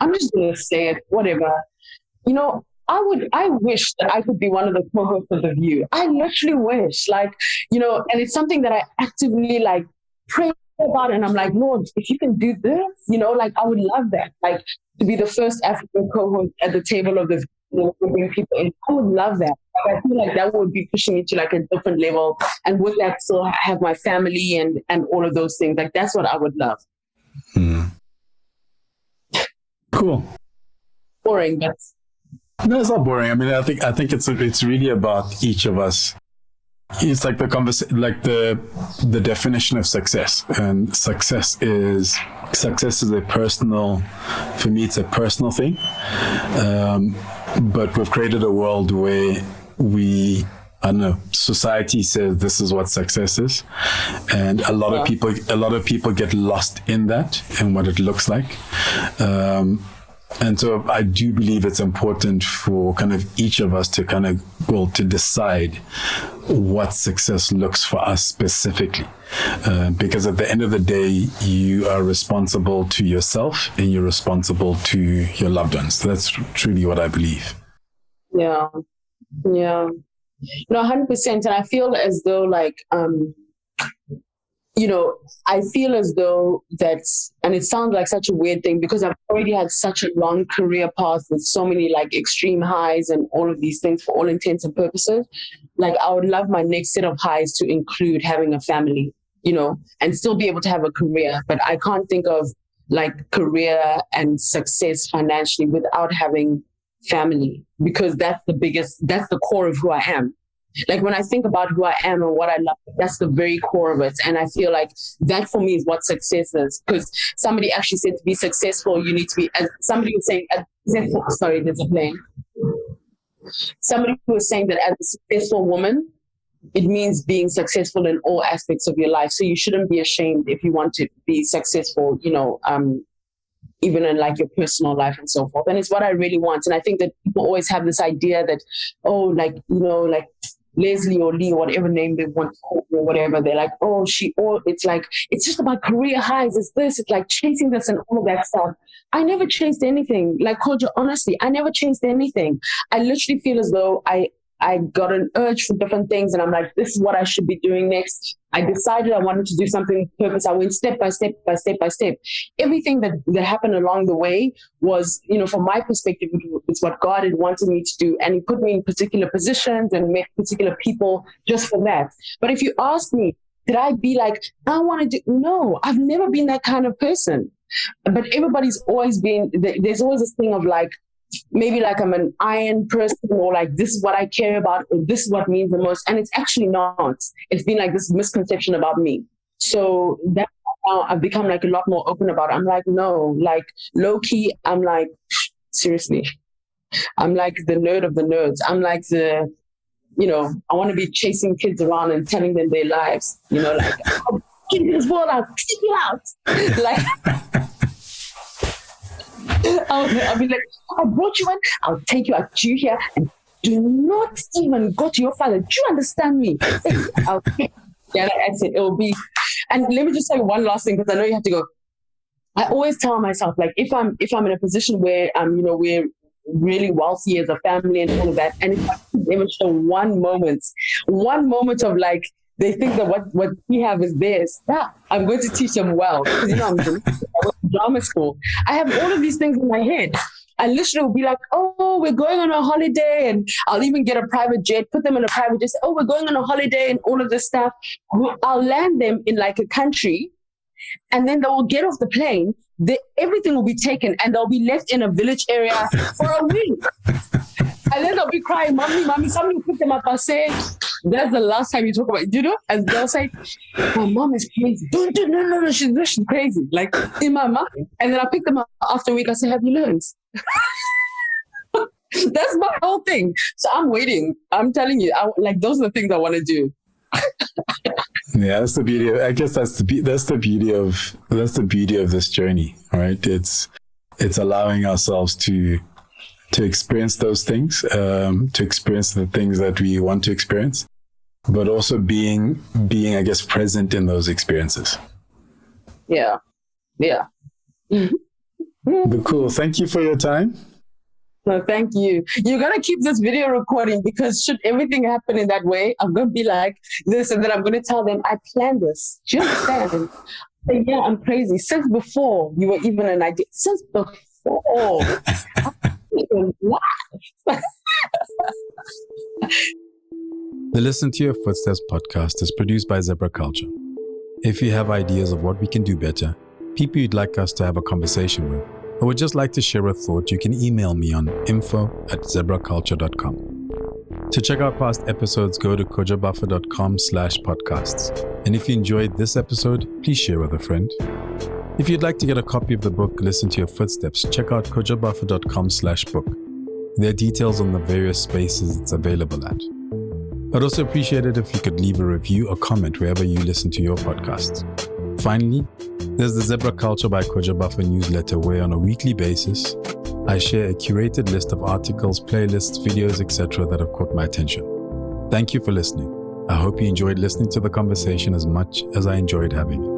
I'm just going to say it, whatever. You know, I wish that I could be one of the co-hosts of The View. I literally wish, like, you know, and it's something that I actively like pray about. And I'm like, Lord, if you can do this, you know, like, I would love that. Like, to be the first African co-host at the table of The View, you know, to bring people in. I would love that. Like, I feel like that would be pushing me to like a different level. And with that, still have my family and all of those things. Like, that's what I would love. Cool. Boring, but no, it's not boring. I mean, I think it's really about each of us. It's like the definition of success, and success is a personal. For me, it's a personal thing. But we've created a world where I don't know, society says this is what success is, and a lot of people get lost in that and what it looks like. And so I do believe it's important for kind of each of us to to decide what success looks for us specifically. Because at the end of the day, you are responsible to yourself and you're responsible to your loved ones. That's truly what I believe. Yeah. No, 100%. And I feel as though like, I feel as though that's, and it sounds like such a weird thing because I've already had such a long career path with so many like extreme highs and all of these things for all intents and purposes. Like I would love my next set of highs to include having a family, and still be able to have a career. But I can't think of like career and success financially without having family, because that's the core of who I am. Like when I think about who I am and what I love, that's the very core of it. And I feel like that for me is what success is. Because somebody actually said to be successful, you need to be, as somebody was saying, sorry, there's a plane. Somebody was saying that as a successful woman, it means being successful in all aspects of your life. So you shouldn't be ashamed if you want to be successful, even in like your personal life and so forth. And it's what I really want. And I think that people always have this idea that, like Leslie or Lee, whatever name they want to call me or whatever, they're like, it's like, it's just about career highs. It's this, it's like chasing this and all that stuff. I never chased anything. Like, Kojo, honestly, I never chased anything. I literally feel as though I got an urge for different things and I'm like, this is what I should be doing next. I decided I wanted to do something with purpose. I went step by step by step by step. Everything that happened along the way was, from my perspective, it's what God had wanted me to do. And he put me in particular positions and met particular people just for that. But if you ask me, did I be like, I want to do, no, I've never been that kind of person. But everybody's always been, there's always this thing of like, maybe like I'm an iron person or like this is what I care about or this is what means the most. And it's actually not. It's been like this misconception about me. So that's how I've become like a lot more open about it. I'm like, no, like low key, I'm like, seriously. I'm like the nerd of the nerds. I'm like the, I want to be chasing kids around and telling them their lives, like, I'll get this world out, take you out. Like, I'll be like, I brought you in, I'll take you out to here and do not even go to your father. Do you understand me? I said it will be. And let me just say one last thing, because I know you have to go. I always tell myself, like, if I'm in a position where we're really wealthy as a family and all of that, and if I can ever show one moment of like, they think that what we have is theirs. Yeah, I'm going to teach them well. Because, I went to drama school. I have all of these things in my head. I literally will be like, oh, we're going on a holiday. And I'll even get a private jet, put them in a private jet, say, oh, we're going on a holiday and all of this stuff. I'll land them in like a country. And then they will get off the plane. Everything will be taken and they'll be left in a village area for a week. And then they'll be crying, mommy, somebody put them up. I'll say, that's the last time you talk about it, And they'll say, my mom is crazy. No, she's crazy. Like in my mind. And then I pick them up after a week. I say, have you learned? That's my whole thing. So I'm waiting. I'm telling you, those are the things I want to do. Yeah, that's the beauty of, I guess that's the beauty of this journey, right? It's allowing ourselves to experience those things, to experience the things that we want to experience, but also being, I guess, present in those experiences. Yeah. But cool. Thank you for your time. No, thank you. You're going to keep this video recording, because should everything happen in that way, I'm going to be like this, and then I'm going to tell them, I planned this. Do you understand? Yeah, I'm crazy. Since before you were even an idea. Since before. The Listen to Your Footsteps podcast is produced by Zebra Culture. If you have ideas of what we can do better, people you'd like us to have a conversation with, or would just like to share a thought, you can email me on info@zebraculture.com. To check out past episodes, go to kojobuffer.com/podcasts. And if you enjoyed this episode, please share with a friend. If you'd like to get a copy of the book, Listen to Your Footsteps, check out kojobuffer.com/book. There are details on the various spaces it's available at. I'd also appreciate it if you could leave a review or comment wherever you listen to your podcasts. Finally, there's the Zebra Culture by Kojo Buffer newsletter, where on a weekly basis, I share a curated list of articles, playlists, videos, etc. that have caught my attention. Thank you for listening. I hope you enjoyed listening to the conversation as much as I enjoyed having it.